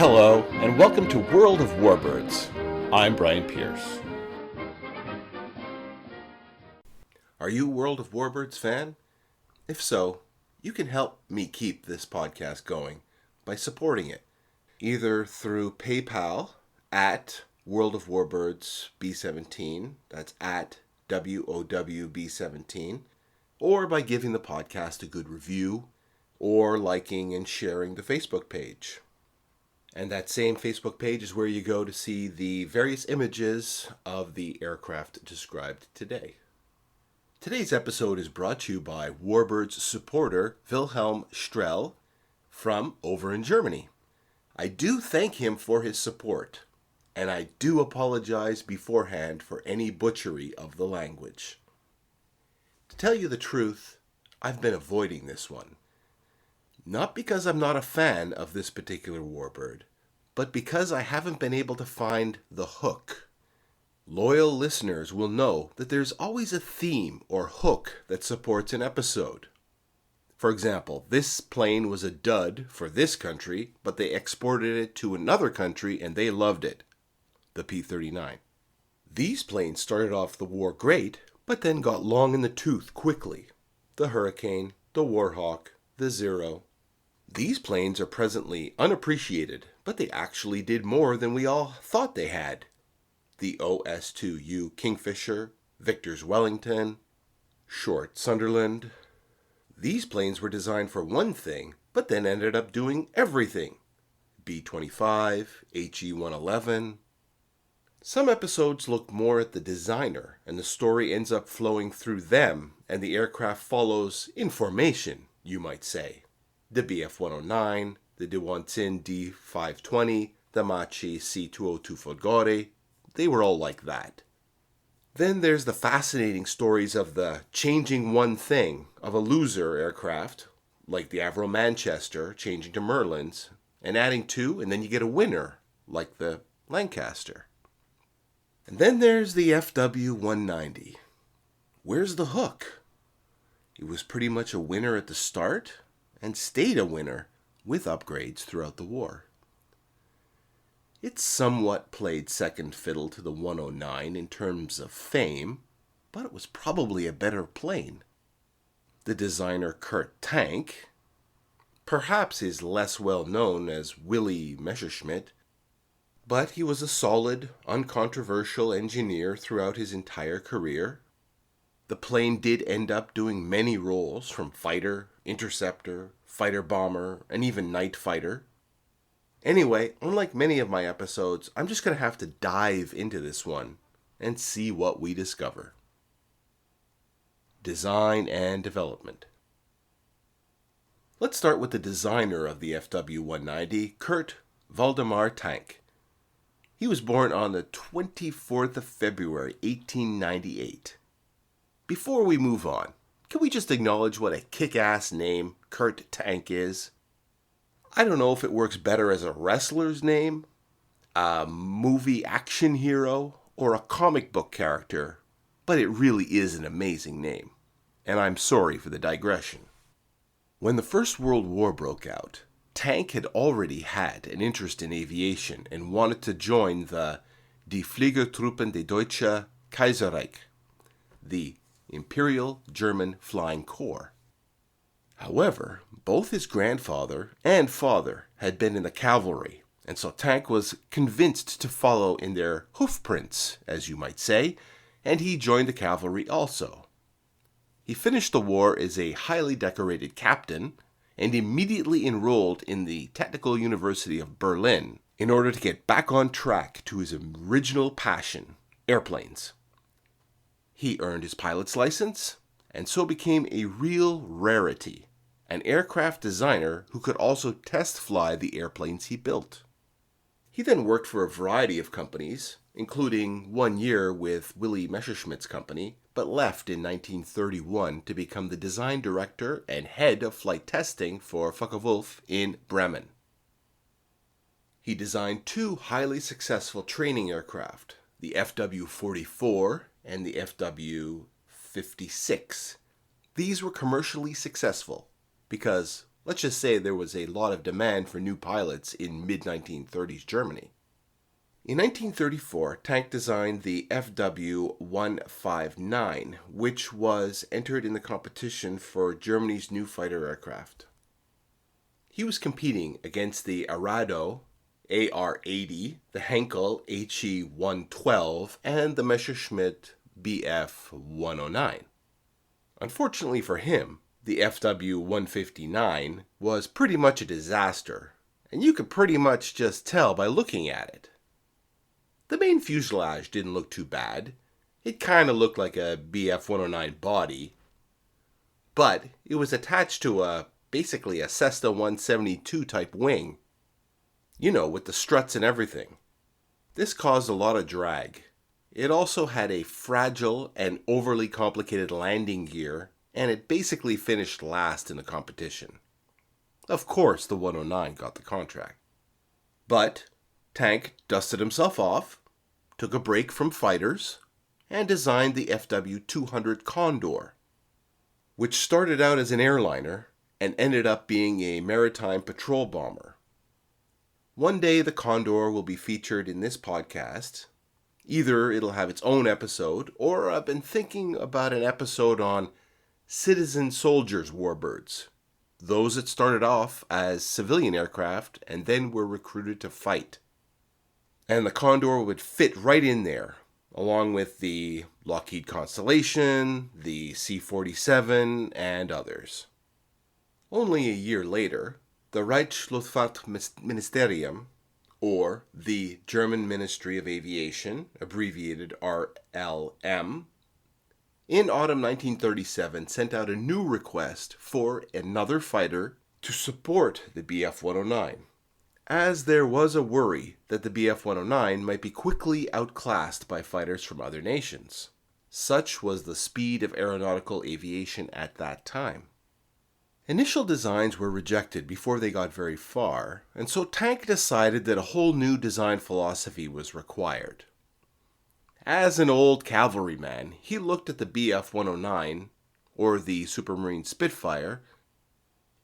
Hello, and welcome to World of Warbirds. I'm Brian Pierce. Are you a World of Warbirds fan? If so, you can help me keep this podcast going by supporting it, either through PayPal at World of Warbirds B17, that's at WOWB17, or by giving the podcast a good review, or liking and sharing the Facebook page. And that same Facebook page is where you go to see the various images of the aircraft described today. Today's episode is brought to you by Warbirds supporter Wilhelm Strell from over in Germany. I do thank him for his support, and I do apologize beforehand for any butchery of the language. To tell you the truth, I've been avoiding this one. Not because I'm not a fan of this particular warbird, but because I haven't been able to find the hook. Loyal listeners will know that there's always a theme or hook that supports an episode. For example, this plane was a dud for this country, but they exported it to another country and they loved it. The P-39. These planes started off the war great, but then got long in the tooth quickly. The Hurricane, the Warhawk, the Zero. These planes are presently unappreciated, but they actually did more than we all thought they had. The OS-2U Kingfisher, Vickers Wellington, Short Sunderland. These planes were designed for one thing, but then ended up doing everything. B-25, HE-111. Some episodes look more at the designer, and the story ends up flowing through them, and the aircraft follows in formation, you might say. The Bf-109, the Dewantin D-520, the Machi C-202 Folgore, they were all like that. Then there's the fascinating stories of the changing one thing of a loser aircraft, like the Avro Manchester changing to Merlins, and adding two, and then you get a winner, like the Lancaster. And then there's the FW-190. Where's the hook? It was pretty much a winner at the start, and stayed a winner with upgrades throughout the war. It somewhat played second fiddle to the 109 in terms of fame, but it was probably a better plane. The designer Kurt Tank perhaps is less well known as Willy Messerschmitt, but he was a solid, uncontroversial engineer throughout his entire career. The plane did end up doing many roles, from fighter, interceptor, fighter-bomber, and even night fighter. Anyway, unlike many of my episodes, I'm just going to have to dive into this one and see what we discover. Design and development. Let's start with the designer of the FW-190, Kurt Waldemar Tank. He was born on the 24th of February, 1898. Before we move on, can we just acknowledge what a kick-ass name Kurt Tank is? I don't know if it works better as a wrestler's name, a movie action hero, or a comic book character, but it really is an amazing name, and I'm sorry for the digression. When the First World War broke out, Tank had already had an interest in aviation and wanted to join the Die Fliegertruppen des Deutschen Kaiserreich, the Imperial German Flying Corps. However, both his grandfather and father had been in the cavalry, and so Tank was convinced to follow in their hoofprints, as you might say, and he joined the cavalry also. He finished the war as a highly decorated captain, and immediately enrolled in the Technical University of Berlin in order to get back on track to his original passion, airplanes. He earned his pilot's license, and so became a real rarity, an aircraft designer who could also test fly the airplanes he built. He then worked for a variety of companies, including 1 year with Willy Messerschmitt's company, but left in 1931 to become the design director and head of flight testing for Focke-Wulf in Bremen. He designed two highly successful training aircraft, the FW-44 and the FW-56. These were commercially successful because, Let's just say there was a lot of demand for new pilots in mid-1930s Germany. In 1934, Tank designed the FW-159, which was entered in the competition for Germany's new fighter aircraft. He was competing against the Arado AR-80, the Henkel HE-112, and the Messerschmitt Bf-109. Unfortunately for him, the FW-159 was pretty much a disaster, and you could pretty much just tell by looking at it. The main fuselage didn't look too bad. It kind of looked like a Bf-109 body, but it was attached to basically a Cessna 172 type wing. You know, with the struts and everything. This caused a lot of drag. It also had a fragile and overly complicated landing gear, and it basically finished last in the competition. Of course, the 109 got the contract. But Tank dusted himself off, took a break from fighters, and designed the FW-200 Condor, which started out as an airliner and ended up being a maritime patrol bomber. One day the Condor will be featured in this podcast. Either it'll have its own episode, or I've been thinking about an episode on citizen soldiers warbirds, those that started off as civilian aircraft and then were recruited to fight. And the Condor would fit right in there, along with the Lockheed Constellation, the C-47, and others. Only a year later, the Reichsluftfahrtministerium, or the German Ministry of Aviation, abbreviated RLM, in autumn 1937 sent out a new request for another fighter to support the Bf-109, as there was a worry that the Bf-109 might be quickly outclassed by fighters from other nations. Such was the speed of aeronautical aviation at that time. Initial designs were rejected before they got very far, and so Tank decided that a whole new design philosophy was required. As an old cavalryman, he looked at the Bf-109, or the Supermarine Spitfire,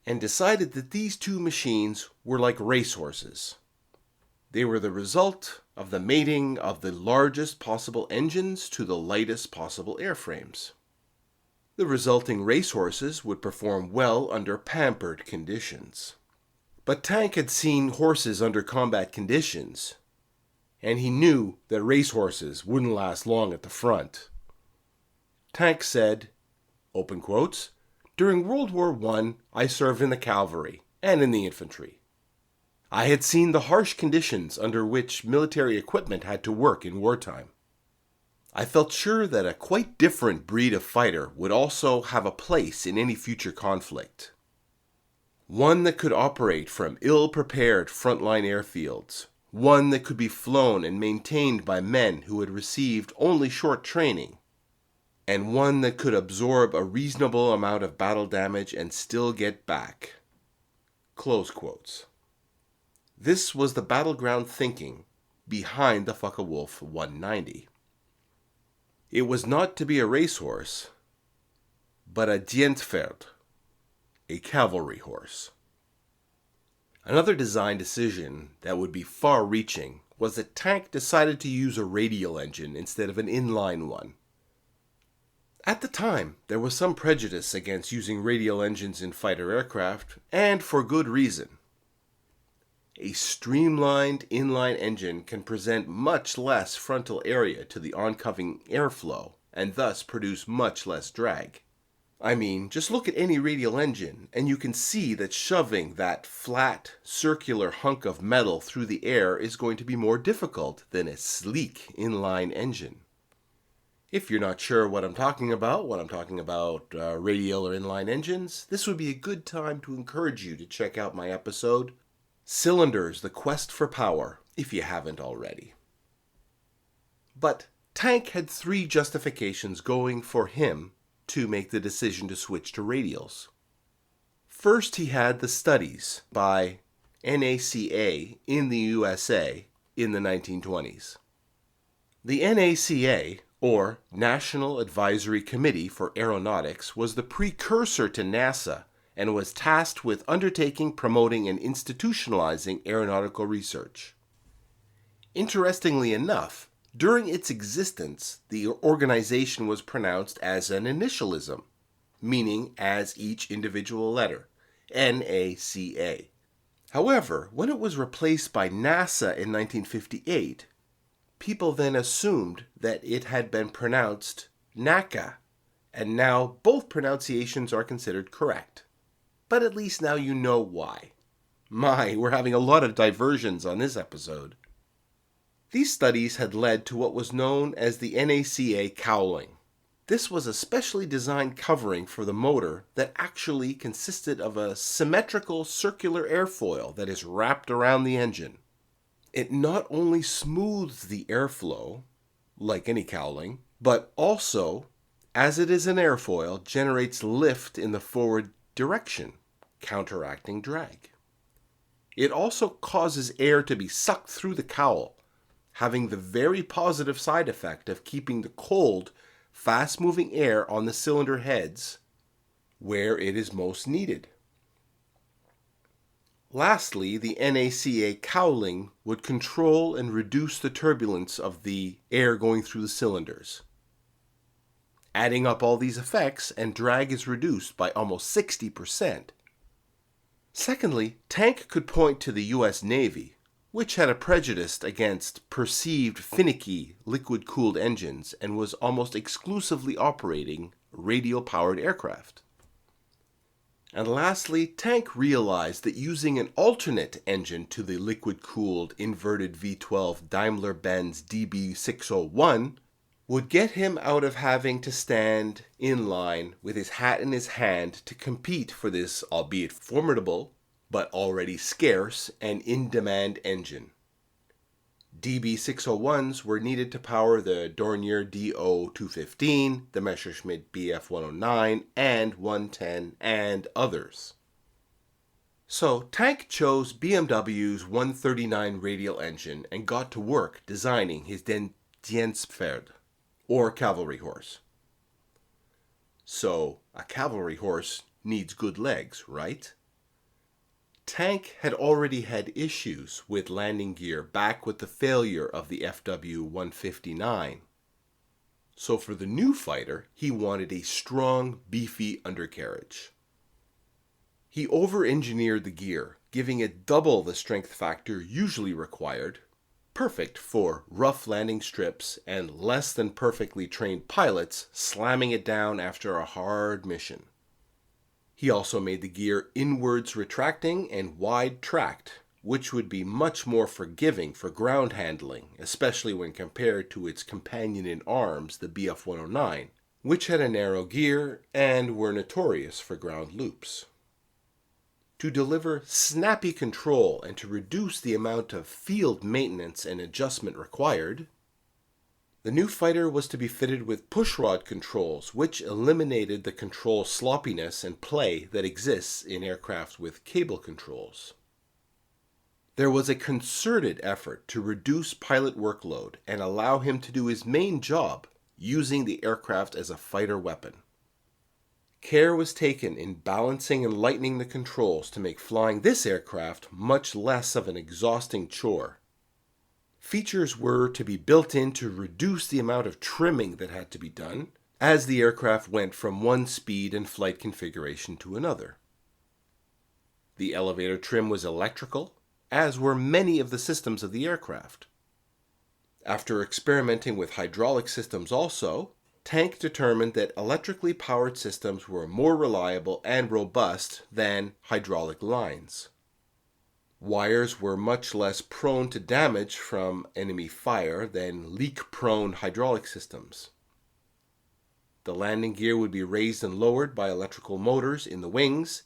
and decided that these two machines were like racehorses. They were the result of the mating of the largest possible engines to the lightest possible airframes. The resulting racehorses would perform well under pampered conditions. But Tank had seen horses under combat conditions, and he knew that racehorses wouldn't last long at the front. Tank said, open quotes, "During World War I served in the cavalry and in the infantry. I had seen the harsh conditions under which military equipment had to work in wartime. I felt sure that a quite different breed of fighter would also have a place in any future conflict. One that could operate from ill-prepared frontline airfields, one that could be flown and maintained by men who had received only short training, and one that could absorb a reasonable amount of battle damage and still get back." Close quotes. This was the battleground thinking behind the Focke-Wulf 190. It was not to be a racehorse, but a Dienstpferd, a cavalry horse. Another design decision that would be far-reaching was that Tank decided to use a radial engine instead of an inline one. At the time, there was some prejudice against using radial engines in fighter aircraft, and for good reason. A streamlined inline engine can present much less frontal area to the oncoming airflow, and thus produce much less drag. I mean, just look at any radial engine, and you can see that shoving that flat, circular hunk of metal through the air is going to be more difficult than a sleek inline engine. If you're not sure what I'm talking about radial or inline engines, this would be a good time to encourage you to check out my episode, Cylinders, the Quest for Power, if you haven't already. But Tank had three justifications going for him to make the decision to switch to radials. First, he had the studies by NACA in the USA in the 1920s. The NACA, or National Advisory Committee for Aeronautics, was the precursor to NASA and was tasked with undertaking, promoting, and institutionalizing aeronautical research. Interestingly enough, during its existence, the organization was pronounced as an initialism, meaning as each individual letter, NACA. However, when it was replaced by NASA in 1958, people then assumed that it had been pronounced NACA, and now both pronunciations are considered correct. But at least now you know why. My, we're having a lot of diversions on this episode. These studies had led to what was known as the NACA cowling. This was a specially designed covering for the motor that actually consisted of a symmetrical circular airfoil that is wrapped around the engine. It not only smooths the airflow, like any cowling, but also, as it is an airfoil, generates lift in the forward direction, counteracting drag. It also causes air to be sucked through the cowl, having the very positive side effect of keeping the cold, fast-moving air on the cylinder heads where it is most needed. Lastly, the NACA cowling would control and reduce the turbulence of the air going through the cylinders. Adding up all these effects, and drag is reduced by almost 60%. Secondly, Tank could point to the U.S. Navy, which had a prejudice against perceived finicky liquid-cooled engines and was almost exclusively operating radial-powered aircraft. And lastly, Tank realized that using an alternate engine to the liquid-cooled inverted V12 Daimler-Benz DB601 would get him out of having to stand in line with his hat in his hand to compete for this, albeit formidable, but already scarce and in-demand engine. DB601s were needed to power the Dornier DO215, the Messerschmitt Bf109, and 110, and others. So, Tank chose BMW's 139 radial engine and got to work designing his Dienstpferd, or cavalry horse. So, a cavalry horse needs good legs, right? Tank had already had issues with landing gear back with the failure of the FW-159. So for the new fighter, he wanted a strong, beefy undercarriage. He over-engineered the gear, giving it double the strength factor usually required, perfect for rough landing strips and less than perfectly trained pilots slamming it down after a hard mission. He also made the gear inwards retracting and wide tracked, which would be much more forgiving for ground handling, especially when compared to its companion in arms, the Bf109, which had a narrow gear and were notorious for ground loops. To deliver snappy control and to reduce the amount of field maintenance and adjustment required, the new fighter was to be fitted with pushrod controls, which eliminated the control sloppiness and play that exists in aircraft with cable controls. There was a concerted effort to reduce pilot workload and allow him to do his main job, using the aircraft as a fighter weapon. Care was taken in balancing and lightening the controls to make flying this aircraft much less of an exhausting chore. Features were to be built in to reduce the amount of trimming that had to be done as the aircraft went from one speed and flight configuration to another. The elevator trim was electrical, as were many of the systems of the aircraft. After experimenting with hydraulic systems also, Tank determined that electrically powered systems were more reliable and robust than hydraulic lines. Wires were much less prone to damage from enemy fire than leak-prone hydraulic systems. The landing gear would be raised and lowered by electrical motors in the wings,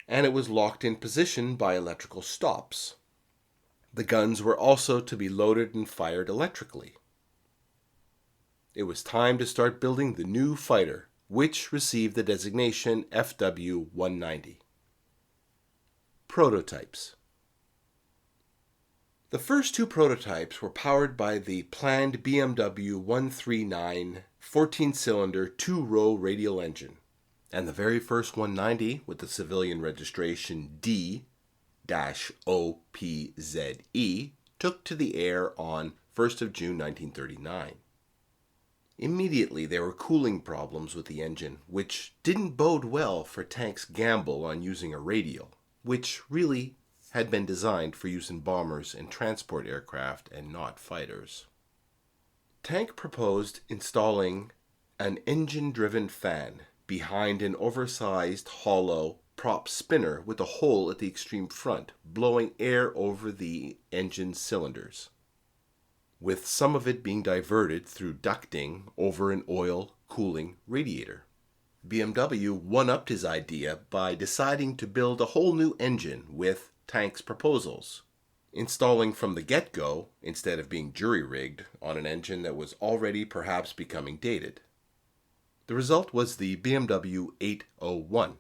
and it was locked in position by electrical stops. The guns were also to be loaded and fired electrically. It was time to start building the new fighter, which received the designation FW-190. Prototypes. The first two prototypes were powered by the planned BMW 139 14-cylinder two-row radial engine, And the very first 190 with the civilian registration D-OPZE took to the air on 1st of June 1939. Immediately there were cooling problems with the engine, which didn't bode well for Tank's gamble on using a radial, which really had been designed for use in bombers and transport aircraft and not fighters. Tank proposed installing an engine-driven fan behind an oversized hollow prop spinner with a hole at the extreme front, blowing air over the engine cylinders, with some of it being diverted through ducting over an oil cooling radiator. BMW one-upped his idea by deciding to build a whole new engine with Tank's proposals, installing from the get-go instead of being jury-rigged on an engine that was already perhaps becoming dated. The result was the BMW 801.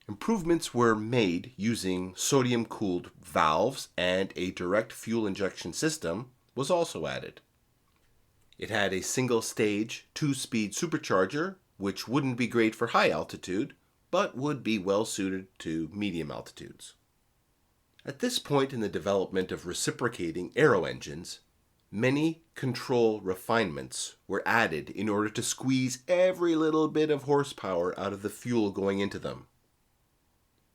Improvements were made using sodium-cooled valves, and a direct fuel injection system was also added. It had a single-stage, 2-speed supercharger, which wouldn't be great for high altitude, but would be well suited to medium altitudes. At this point in the development of reciprocating aero engines, many control refinements were added in order to squeeze every little bit of horsepower out of the fuel going into them.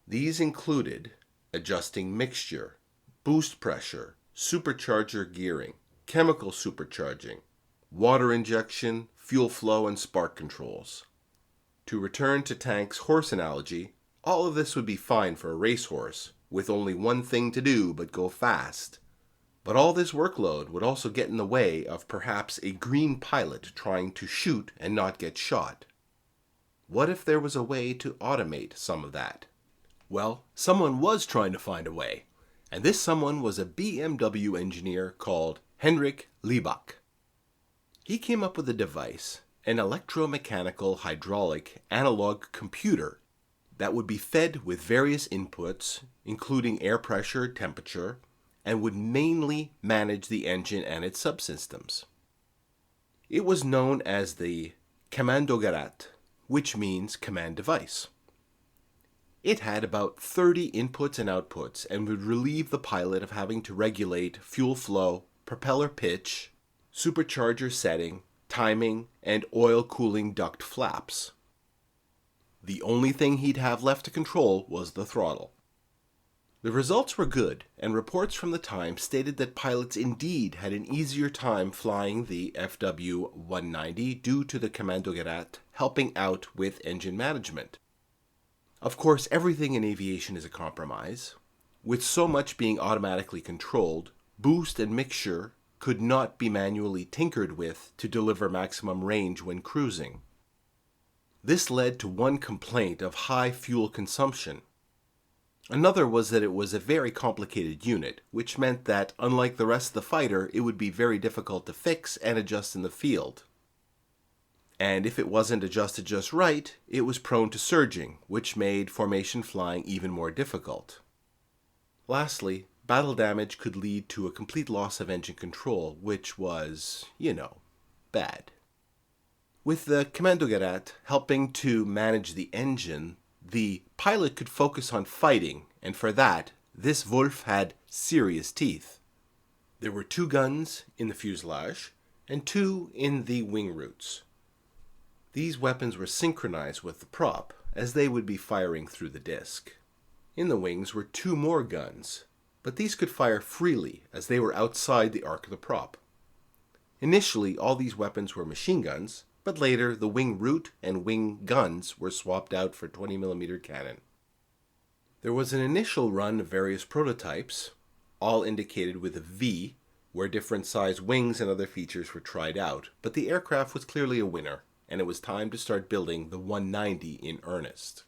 These included adjusting mixture, boost pressure, supercharger gearing, chemical supercharging, water injection, fuel flow, and spark controls. To return to Tank's horse analogy, all of this would be fine for a racehorse, with only one thing to do but go fast. But all this workload would also get in the way of perhaps a green pilot trying to shoot and not get shot. What if there was a way to automate some of that? Well, someone was trying to find a way, and this someone was a BMW engineer called Henrik Liebach. He came up with a device, an electromechanical hydraulic analog computer that would be fed with various inputs, including air pressure, temperature, and would mainly manage the engine and its subsystems. It was known as the Kommandogerät, which means command device. It had about 30 inputs and outputs and would relieve the pilot of having to regulate fuel flow, propeller pitch, supercharger setting, timing, and oil cooling duct flaps. The only thing he'd have left to control was the throttle. The results were good, and reports from the time stated that pilots indeed had an easier time flying the FW-190 due to the Kommandogerät helping out with engine management. Of course, everything in aviation is a compromise. With so much being automatically controlled, boost and mixture could not be manually tinkered with to deliver maximum range when cruising. This led to one complaint of high fuel consumption. Another was that it was a very complicated unit, which meant that, unlike the rest of the fighter, it would be very difficult to fix and adjust in the field. And if it wasn't adjusted just right, it was prone to surging, which made formation flying even more difficult. Lastly, battle damage could lead to a complete loss of engine control, which was, bad. With the Kommandogerät helping to manage the engine, the pilot could focus on fighting, and for that, this Wolf had serious teeth. There were 2 guns in the fuselage and 2 in the wing roots. These weapons were synchronized with the prop, as they would be firing through the disc. In the wings were 2 more guns, but these could fire freely as they were outside the arc of the prop. Initially, all these weapons were machine guns, but later the wing root and wing guns were swapped out for 20mm cannon. There was an initial run of various prototypes, all indicated with a V, where different size wings and other features were tried out, but the aircraft was clearly a winner, and it was time to start building the 190 in earnest.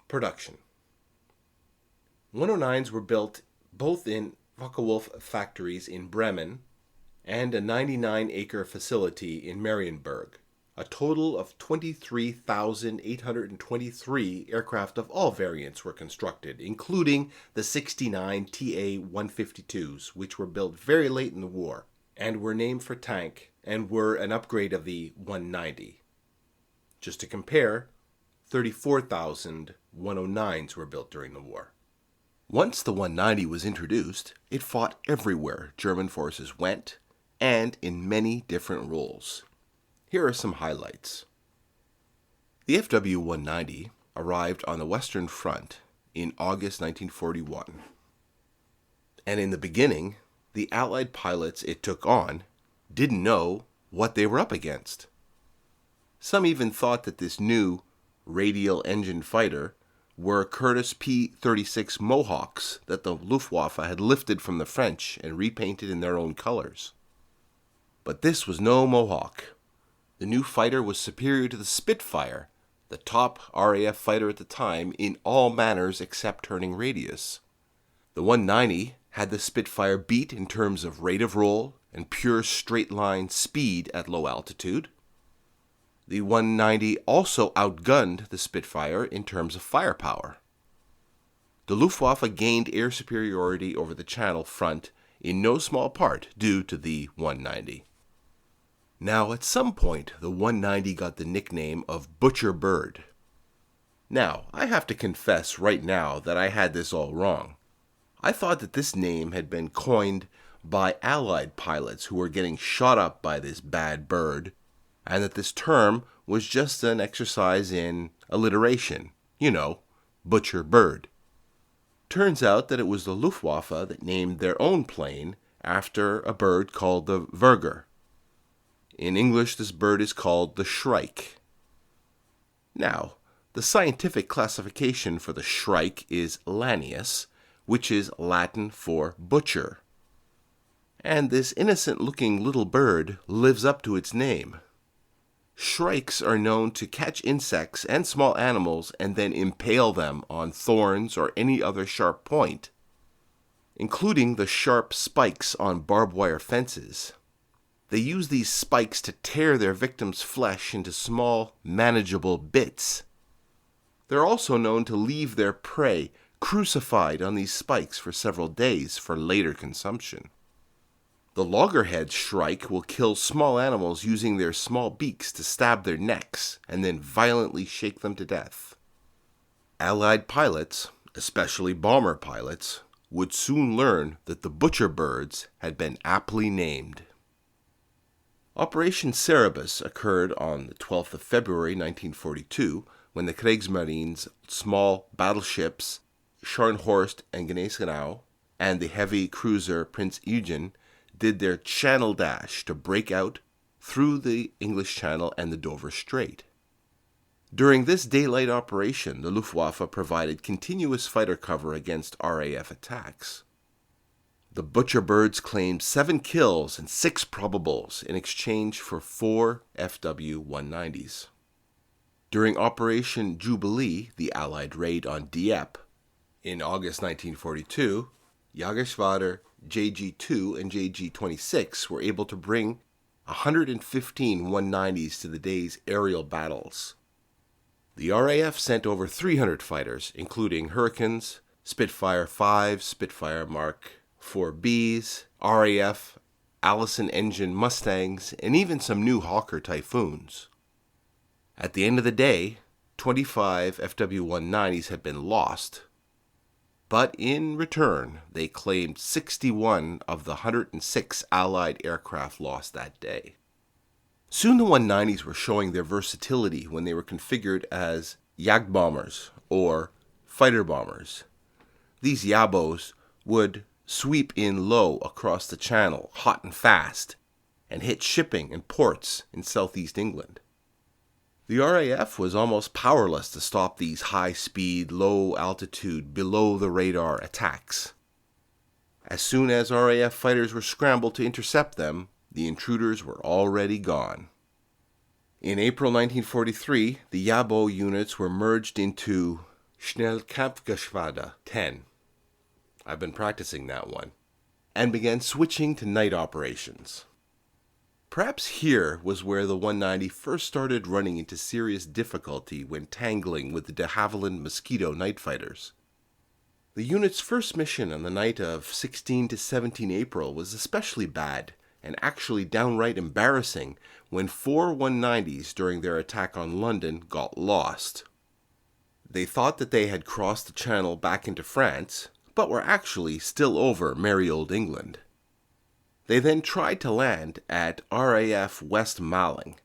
Production. 109s were built both in Focke-Wulf factories in Bremen and a 99-acre facility in Marienburg. A total of 23,823 aircraft of all variants were constructed, including the 69 TA-152s, which were built very late in the war and were named for Tank and were an upgrade of the 190. Just to compare, 34,000 109s were built during the war. Once the 190 was introduced, it fought everywhere German forces went, and in many different roles. Here are some highlights. The FW-190 arrived on the Western Front in August 1941. And in the beginning, the Allied pilots it took on didn't know what they were up against. Some even thought that this new radial engine fighter were Curtiss P-36 Mohawks that the Luftwaffe had lifted from the French and repainted in their own colors. But this was no Mohawk. The new fighter was superior to the Spitfire, the top RAF fighter at the time in all manners except turning radius. The 190 had the Spitfire beat in terms of rate of roll and pure straight-line speed at low altitude. The 190 also outgunned the Spitfire in terms of firepower. The Luftwaffe gained air superiority over the Channel front in no small part due to the 190. Now, at some point, the 190 got the nickname of Butcher Bird. Now, I have to confess right now that I had this all wrong. I thought that this name had been coined by Allied pilots who were getting shot up by this bad bird, and that this term was just an exercise in alliteration. You know, Butcher Bird. Turns out that it was the Luftwaffe that named their own plane after a bird called the Verger. In English, this bird is called the Shrike. Now, the scientific classification for the Shrike is Lanius, which is Latin for butcher. And this innocent-looking little bird lives up to its name. Shrikes are known to catch insects and small animals and then impale them on thorns or any other sharp point, including the sharp spikes on barbed wire fences. They use these spikes to tear their victims' flesh into small, manageable bits. They're also known to leave their prey crucified on these spikes for several days for later consumption. The loggerhead shrike will kill small animals using their small beaks to stab their necks and then violently shake them to death. Allied pilots, especially bomber pilots, would soon learn that the butcher birds had been aptly named. Operation Cerberus occurred on the 12th of February 1942 when the Kriegsmarine's small battleships Scharnhorst and Gneisenau and the heavy cruiser Prinz Eugen did their channel dash to break out through the English Channel and the Dover Strait. During this daylight operation, the Luftwaffe provided continuous fighter cover against RAF attacks. The Butcher Birds claimed 7 kills and 6 probables in exchange for 4 FW-190s. During Operation Jubilee, the Allied raid on Dieppe, in August 1942, Jägerschwader JG-2 and JG-26 were able to bring 115 190s to the day's aerial battles. The RAF sent over 300 fighters, including Hurricanes, Spitfire 5, Spitfire Mark 4Bs, RAF, Allison engine Mustangs, and even some new Hawker Typhoons. At the end of the day, 25 FW-190s had been lost, but in return, they claimed 61 of the 106 Allied aircraft lost that day. Soon the 190s were showing their versatility when they were configured as Jagdbombers, or fighter bombers. These Jabos would sweep in low across the Channel, hot and fast, and hit shipping and ports in southeast England. The RAF was almost powerless to stop these high-speed, low-altitude, below-the-radar attacks. As soon as RAF fighters were scrambled to intercept them, the intruders were already gone. In April 1943, the Jabo units were merged into Schnellkampfgeschwader 10. I've been practicing that one. And began switching to night operations. Perhaps here was where the 190 first started running into serious difficulty when tangling with the de Havilland Mosquito night fighters. The unit's first mission on the night of 16 to 17 April was especially bad, and actually downright embarrassing when 4 190s during their attack on London got lost. They thought that they had crossed the Channel back into France, but were actually still over merry old England. They then tried to land at RAF West Malling.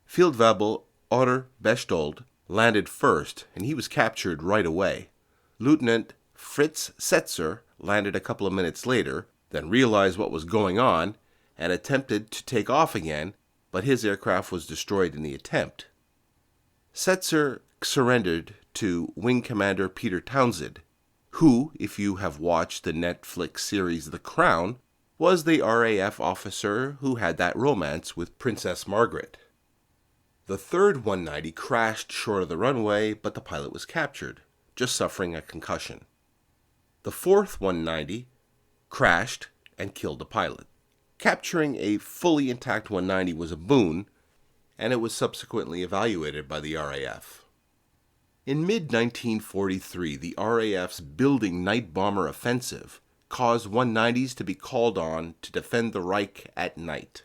Feldwebel Otto Bechtold landed first, and he was captured right away. Lieutenant Fritz Setzer landed a couple of minutes later, then realized what was going on, and attempted to take off again, but his aircraft was destroyed in the attempt. Setzer surrendered to Wing Commander Peter Townsend, who, if you have watched the Netflix series The Crown, was the RAF officer who had that romance with Princess Margaret. The third 190 crashed short of the runway, but the pilot was captured, just suffering a concussion. The fourth 190 crashed and killed the pilot. Capturing a fully intact 190 was a boon, and it was subsequently evaluated by the RAF. In mid-1943, the RAF's building night bomber offensive caused 190s to be called on to defend the Reich at night.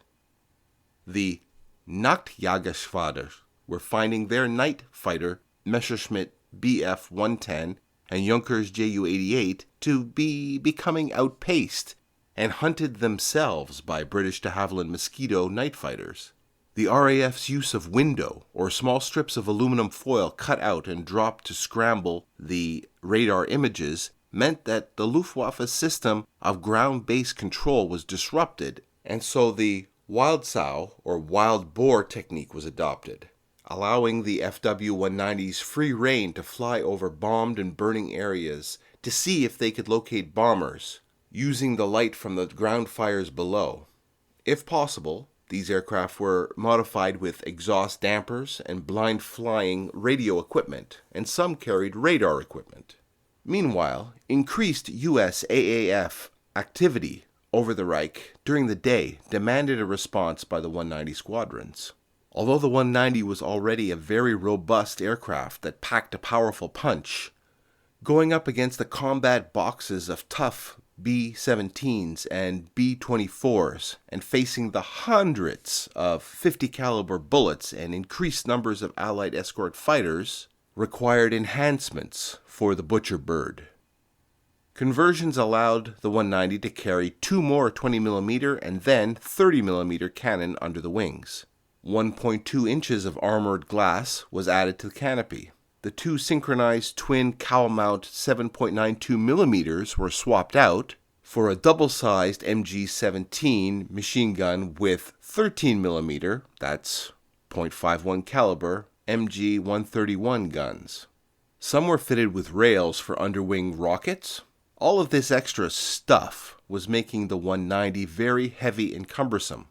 The Nachtjagerschwader were finding their night fighter Messerschmitt Bf-110 and Junkers Ju-88 to be becoming outpaced and hunted themselves by British de Havilland Mosquito night fighters. The RAF's use of window, or small strips of aluminum foil cut out and dropped to scramble the radar images, meant that the Luftwaffe's system of ground-based control was disrupted, and so the Wildsau, or wild boar technique, was adopted, allowing the FW-190s free rein to fly over bombed and burning areas to see if they could locate bombers, using the light from the ground fires below. If possible, these aircraft were modified with exhaust dampers and blind flying radio equipment, and some carried radar equipment. Meanwhile, increased US AAF activity over the Reich during the day demanded a response by the 190 squadrons. Although the 190 was already a very robust aircraft that packed a powerful punch, going up against the combat boxes of tough B-17s and B-24s and facing the hundreds of 50 caliber bullets and increased numbers of Allied escort fighters required enhancements for the Butcher Bird. Conversions allowed the 190 to carry 2 more 20mm and then 30mm cannon under the wings. 1.2 inches of armored glass was added to the canopy. The 2 synchronized twin cowl-mount 7.92mm were swapped out for a double-sized MG-17 machine gun with 13mm, that's .51 caliber, MG-131 guns. Some were fitted with rails for underwing rockets. All of this extra stuff was making the 190 very heavy and cumbersome.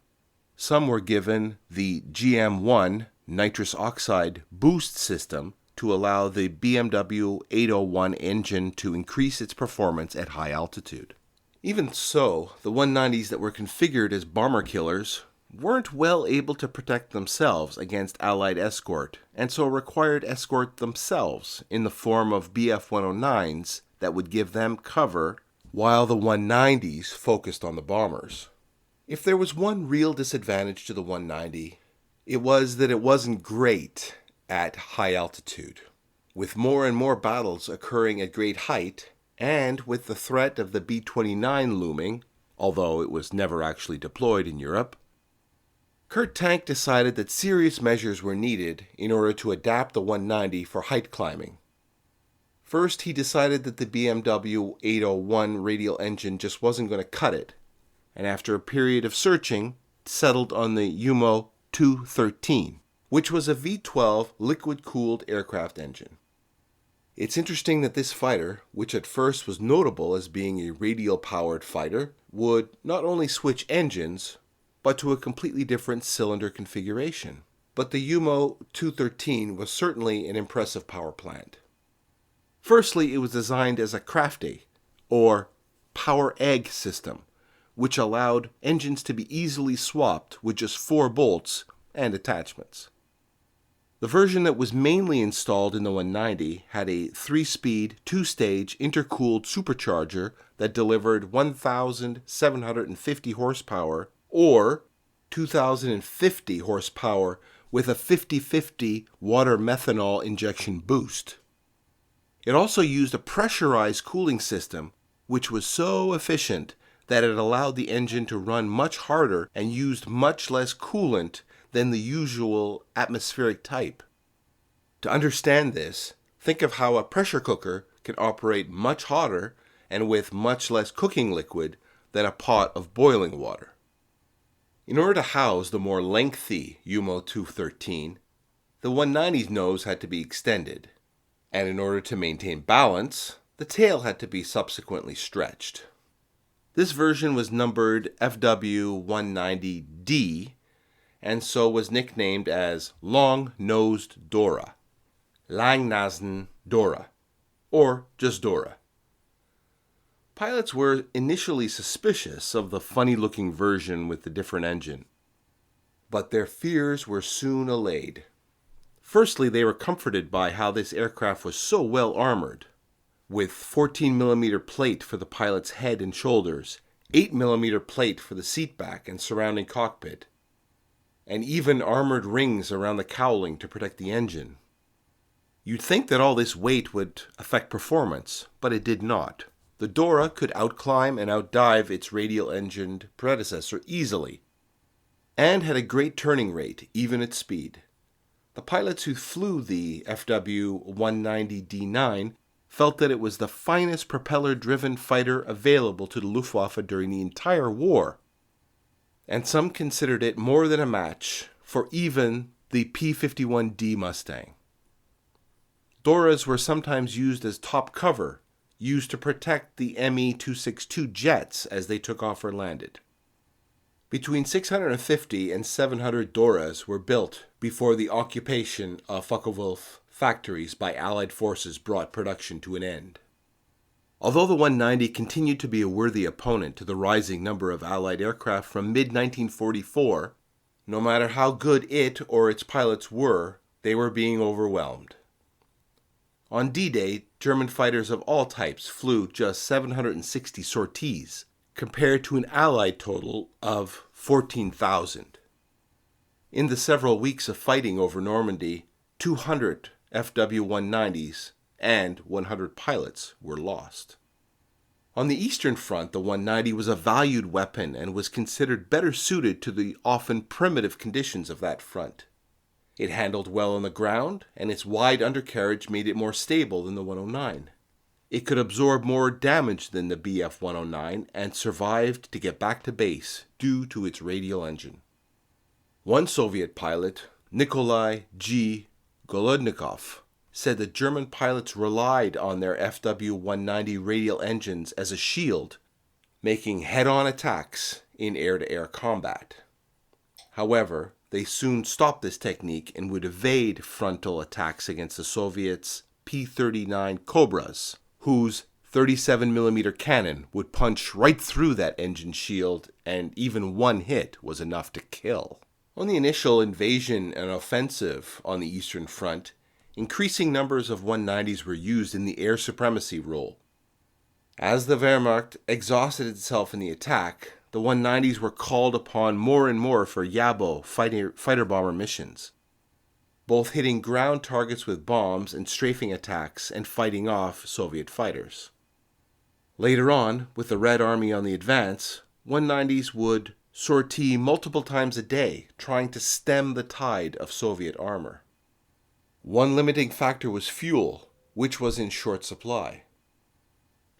Some were given the GM1 nitrous oxide boost system to allow the BMW 801 engine to increase its performance at high altitude. Even so, the 190s that were configured as bomber killers weren't well able to protect themselves against Allied escort, and so required escort themselves in the form of Bf-109s that would give them cover while the 190s focused on the bombers. If there was one real disadvantage to the 190, it was that it wasn't great at high altitude. With more and more battles occurring at great height, and with the threat of the B-29 looming, although it was never actually deployed in Europe, Kurt Tank decided that serious measures were needed in order to adapt the 190 for height climbing. First, he decided that the BMW 801 radial engine just wasn't going to cut it, and after a period of searching, settled on the Umo 213, which was a V-12 liquid-cooled aircraft engine. It's interesting that this fighter, which at first was notable as being a radial-powered fighter, would not only switch engines, but to a completely different cylinder configuration. But the Umo 213 was certainly an impressive power plant. Firstly, it was designed as a Crafty, or power egg system, which allowed engines to be easily swapped with just 4 bolts and attachments. The version that was mainly installed in the 190 had a 3-speed, 2-stage intercooled supercharger that delivered 1,750 horsepower or 2,050 horsepower with a 50-50 water-methanol injection boost. It also used a pressurized cooling system, which was so efficient that it allowed the engine to run much harder and used much less coolant than the usual atmospheric type. To understand this, think of how a pressure cooker can operate much hotter and with much less cooking liquid than a pot of boiling water. In order to house the more lengthy Yumo 213, the 190's nose had to be extended, and in order to maintain balance, the tail had to be subsequently stretched. This version was numbered FW190D, and so was nicknamed as Long-Nosed Dora, Langnasen Dora, or just Dora. Pilots were initially suspicious of the funny-looking version with the different engine, but their fears were soon allayed. Firstly, they were comforted by how this aircraft was so well armored, with 14mm plate for the pilot's head and shoulders, 8mm plate for the seat back and surrounding cockpit, and even armored rings around the cowling to protect the engine. You'd think that all this weight would affect performance, but it did not. The Dora could outclimb and outdive its radial-engined predecessor easily, and had a great turning rate, even at speed. The pilots who flew the FW190D9 felt that it was the finest propeller-driven fighter available to the Luftwaffe during the entire war, and some considered it more than a match for even the P-51D Mustang. Doras were sometimes used as top cover, used to protect the Me-262 jets as they took off or landed. Between 650 and 700 Doras were built before the occupation of Focke-Wulf factories by Allied forces brought production to an end. Although the 190 continued to be a worthy opponent to the rising number of Allied aircraft from mid-1944, no matter how good it or its pilots were, they were being overwhelmed. On D-Day, German fighters of all types flew just 760 sorties, compared to an Allied total of 14,000. In the several weeks of fighting over Normandy, 200 FW-190s and 100 pilots were lost. On the Eastern Front, the 190 was a valued weapon and was considered better suited to the often primitive conditions of that front. It handled well on the ground, and its wide undercarriage made it more stable than the 109. It could absorb more damage than the Bf-109 and survived to get back to base due to its radial engine. One Soviet pilot, Nikolai G. Golodnikov, said that German pilots relied on their FW-190 radial engines as a shield, making head-on attacks in air-to-air combat. However, they soon stopped this technique and would evade frontal attacks against the Soviets' P-39 Cobras, whose 37mm cannon would punch right through that engine shield, and even one hit was enough to kill. On the initial invasion and offensive on the Eastern Front, increasing numbers of 190s were used in the air supremacy role. As the Wehrmacht exhausted itself in the attack, the 190s were called upon more and more for Yabo fighter bomber missions, both hitting ground targets with bombs and strafing attacks and fighting off Soviet fighters. Later on, with the Red Army on the advance, 190s would sortie multiple times a day, trying to stem the tide of Soviet armor. One limiting factor was fuel, which was in short supply.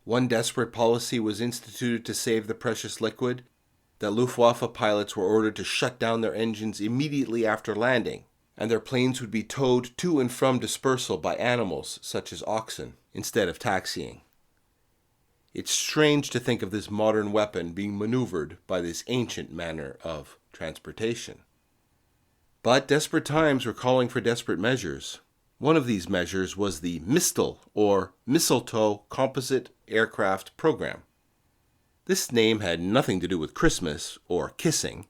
One desperate policy was instituted to save the precious liquid, that Luftwaffe pilots were ordered to shut down their engines immediately after landing, and their planes would be towed to and from dispersal by animals such as oxen, instead of taxiing. It's strange to think of this modern weapon being maneuvered by this ancient manner of transportation. But desperate times were calling for desperate measures. One of these measures was the MISTL, or Mistletoe Composite Aircraft Program. This name had nothing to do with Christmas or kissing,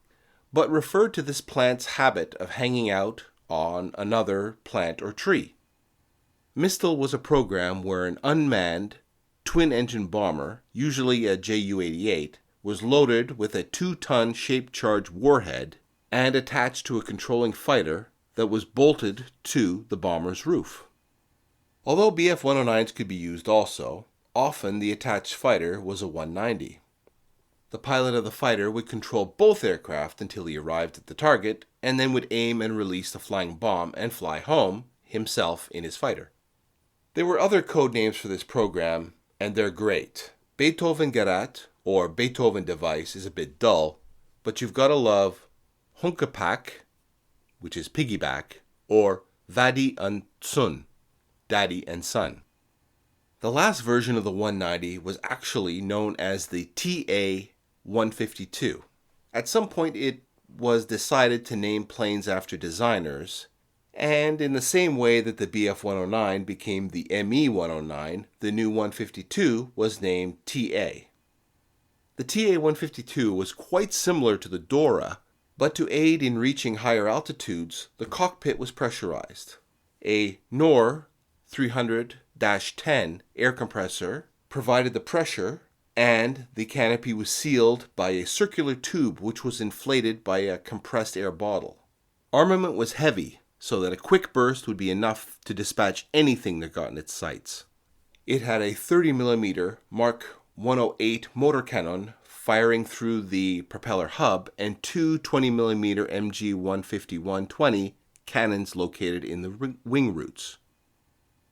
but referred to this plant's habit of hanging out on another plant or tree. MISTL was a program where an unmanned, twin-engine bomber, usually a Ju-88, was loaded with a 2-ton shape-charged warhead and attached to a controlling fighter that was bolted to the bomber's roof. Although Bf-109s could be used also, often the attached fighter was a 190. The pilot of the fighter would control both aircraft until he arrived at the target, and then would aim and release the flying bomb and fly home, himself in his fighter. There were other code names for this program, and they're great. Beethoven Gerät, or Beethoven device, is a bit dull, but you've got to love Hunkepack, which is piggyback, or Vadi und Son, daddy and son. The last version of the 190 was actually known as the TA-152. At some point it was decided to name planes after designers, and in the same way that the Bf-109 became the Me-109, the new 152 was named TA. The TA-152 was quite similar to the Dora, but to aid in reaching higher altitudes, the cockpit was pressurized. A Knorr 300-10 air compressor provided the pressure, and the canopy was sealed by a circular tube which was inflated by a compressed air bottle. Armament was heavy, so that a quick burst would be enough to dispatch anything that got in its sights. It had a 30mm Mark 108 motor cannon firing through the propeller hub and two 20mm MG 150-120 cannons located in the wing roots.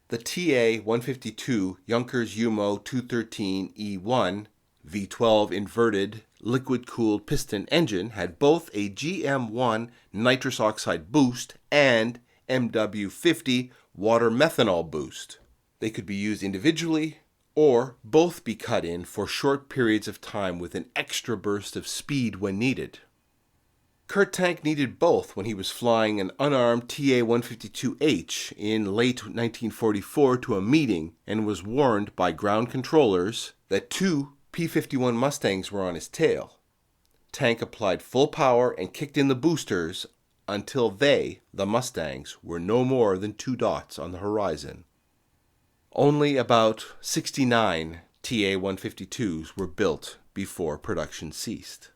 The TA-152 Junkers Umo 213E1 V12 inverted liquid-cooled piston engine had both a GM1 nitrous oxide boost and MW50 water methanol boost. They could be used individually or both be cut in for short periods of time with an extra burst of speed when needed. Kurt Tank needed both when he was flying an unarmed TA-152H in late 1944 to a meeting and was warned by ground controllers that two P-51 Mustangs were on his tail. Tank applied full power and kicked in the boosters until they, the Mustangs, were no more than 2 dots on the horizon. Only about 69 TA-152s were built before production ceased.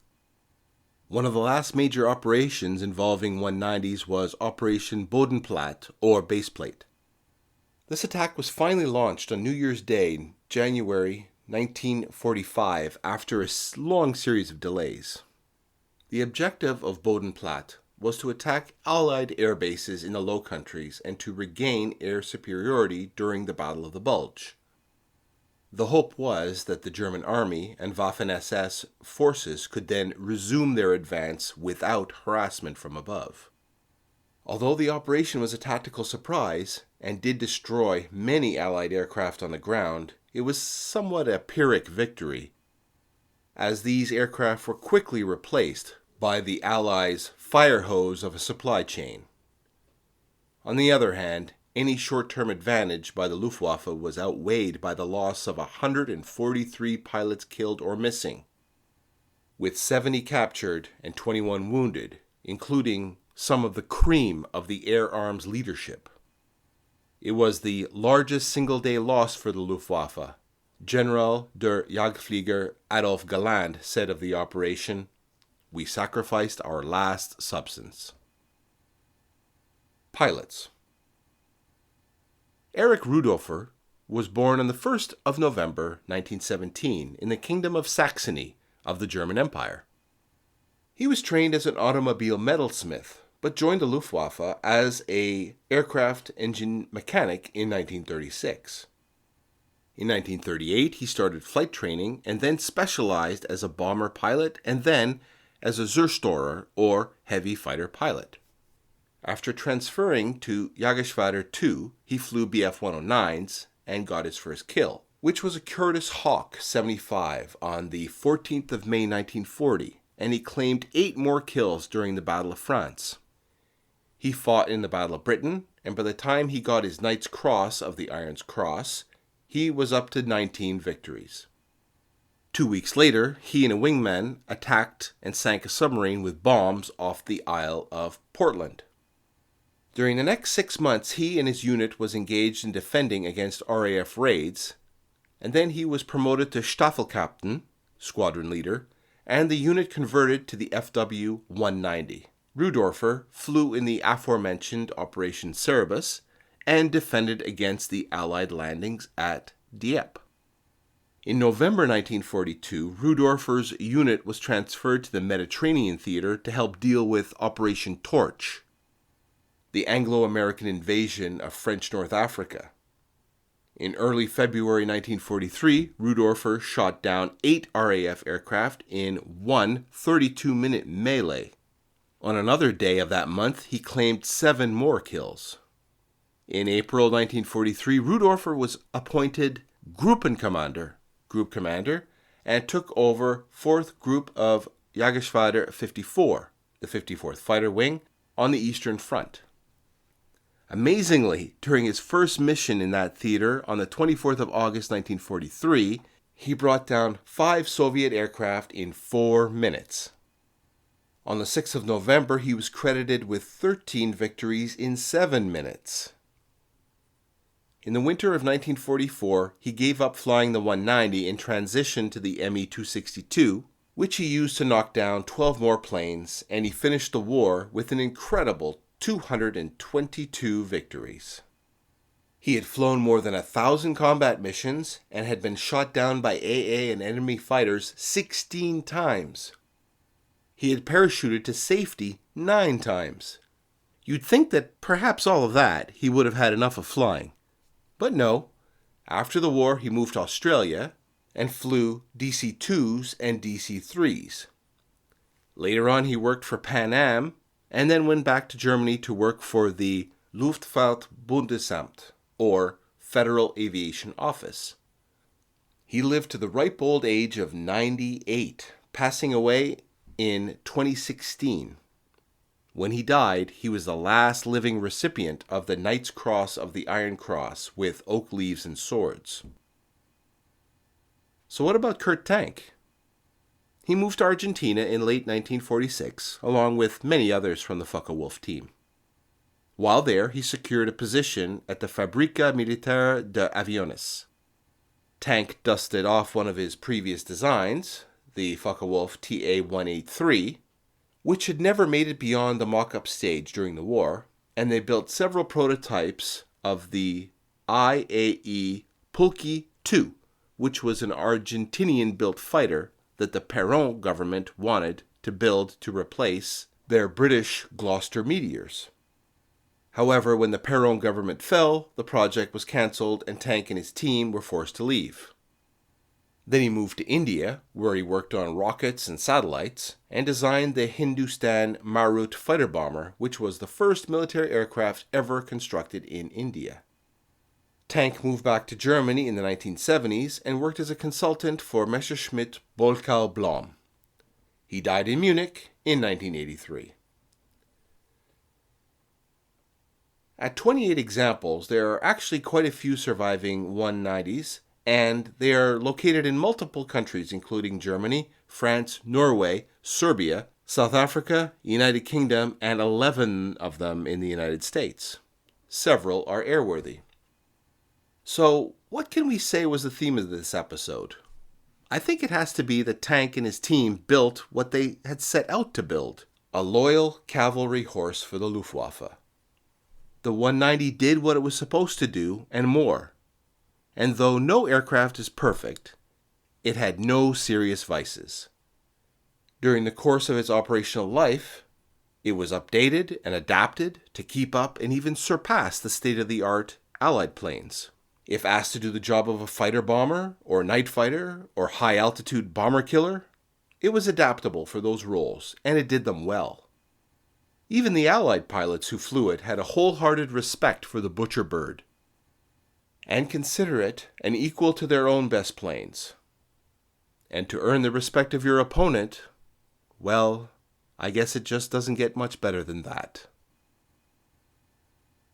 One of the last major operations involving 190s was Operation Bodenplatte, or baseplate. This attack was finally launched on New Year's Day, January 1945, after a long series of delays. The objective of Bodenplatte was to attack Allied air bases in the Low Countries and to regain air superiority during the Battle of the Bulge. The hope was that the German Army and Waffen-SS forces could then resume their advance without harassment from above. Although the operation was a tactical surprise and did destroy many Allied aircraft on the ground, it was somewhat a Pyrrhic victory, as these aircraft were quickly replaced by the Allies' fire hose of a supply chain. On the other hand, any short-term advantage by the Luftwaffe was outweighed by the loss of 143 pilots killed or missing, with 70 captured and 21 wounded, including some of the cream of the Air Arms leadership. It was the largest single-day loss for the Luftwaffe. General der Jagdflieger Adolf Galland said of the operation, "We sacrificed our last substance." Pilots. Erich Rudolfer was born on the 1st of November 1917 in the Kingdom of Saxony of the German Empire. He was trained as an automobile metalsmith, but joined the Luftwaffe as an aircraft engine mechanic in 1936. In 1938, he started flight training and then specialized as a bomber pilot and then as a Zerstorer, or heavy fighter pilot. After transferring to Jägerschwader II, he flew Bf-109s and got his first kill, which was a Curtiss Hawk 75 on the 14th of May 1940, and he claimed 8 more kills during the Battle of France. He fought in the Battle of Britain, and by the time he got his Knight's Cross of the Iron Cross, he was up to 19 victories. 2 weeks later, he and a wingman attacked and sank a submarine with bombs off the Isle of Portland. During the next 6 months, he and his unit was engaged in defending against RAF raids, and then he was promoted to Staffelkapitän, squadron leader, and the unit converted to the FW-190. Ruhdorfer flew in the aforementioned Operation Cerberus and defended against the Allied landings at Dieppe. In November 1942, Ruhdorfer's unit was transferred to the Mediterranean theater to help deal with Operation Torch, the Anglo-American invasion of French North Africa. In early February 1943, Ruhdorfer shot down 8 RAF aircraft in one 32-minute melee. On another day of that month, he claimed 7 more kills. In April 1943, Ruhdorfer was appointed Gruppenkommander, group commander, and took over 4th Group of Jägerschwader 54, the 54th Fighter Wing, on the Eastern Front. Amazingly, during his first mission in that theater on the 24th of August 1943, he brought down 5 Soviet aircraft in 4 minutes. On the 6th of November, he was credited with 13 victories in 7 minutes. In the winter of 1944, he gave up flying the 190 and transitioned to the Me-262, which he used to knock down 12 more planes, and he finished the war with an incredible 222 victories. He had flown more than 1,000 combat missions and had been shot down by AA and enemy fighters 16 times. He had parachuted to safety 9 times. You'd think that perhaps all of that he would have had enough of flying. But no, after the war he moved to Australia and flew DC-2s and DC-3s. Later on he worked for Pan Am and then went back to Germany to work for the Luftfahrtbundesamt, or Federal Aviation Office. He lived to the ripe old age of 98, passing away in 2016. When he died, he was the last living recipient of the Knight's Cross of the Iron Cross with oak leaves and swords. So what about Kurt Tank? He moved to Argentina in late 1946, along with many others from the Focke-Wulf team. While there, he secured a position at the Fábrica Militar de Aviones. Tank dusted off one of his previous designs, the Focke-Wulf TA-183, which had never made it beyond the mock-up stage during the war, and they built several prototypes of the IAE Pulki II, which was an Argentinian-built fighter that the Perón government wanted to build to replace their British Gloster Meteors. However, when the Perón government fell, the project was cancelled and Tank and his team were forced to leave. Then he moved to India, where he worked on rockets and satellites, and designed the Hindustan Marut fighter bomber, which was the first military aircraft ever constructed in India. Tank moved back to Germany in the 1970s and worked as a consultant for Messerschmitt Bölkow Blohm. He died in Munich in 1983. At 28 examples, there are actually quite a few surviving 190s, and they are located in multiple countries, including Germany, France, Norway, Serbia, South Africa, United Kingdom, and 11 of them in the United States. Several are airworthy. So, what can we say was the theme of this episode? I think it has to be that Tank and his team built what they had set out to build, a loyal cavalry horse for the Luftwaffe. The 190 did what it was supposed to do, and more. And though no aircraft is perfect, it had no serious vices. During the course of its operational life, it was updated and adapted to keep up and even surpass the state-of-the-art Allied planes. If asked to do the job of a fighter bomber, or night fighter, or high-altitude bomber killer, it was adaptable for those roles, and it did them well. Even the Allied pilots who flew it had a wholehearted respect for the Butcher Bird, and consider it an equal to their own best planes. And to earn the respect of your opponent, well, I guess it just doesn't get much better than that.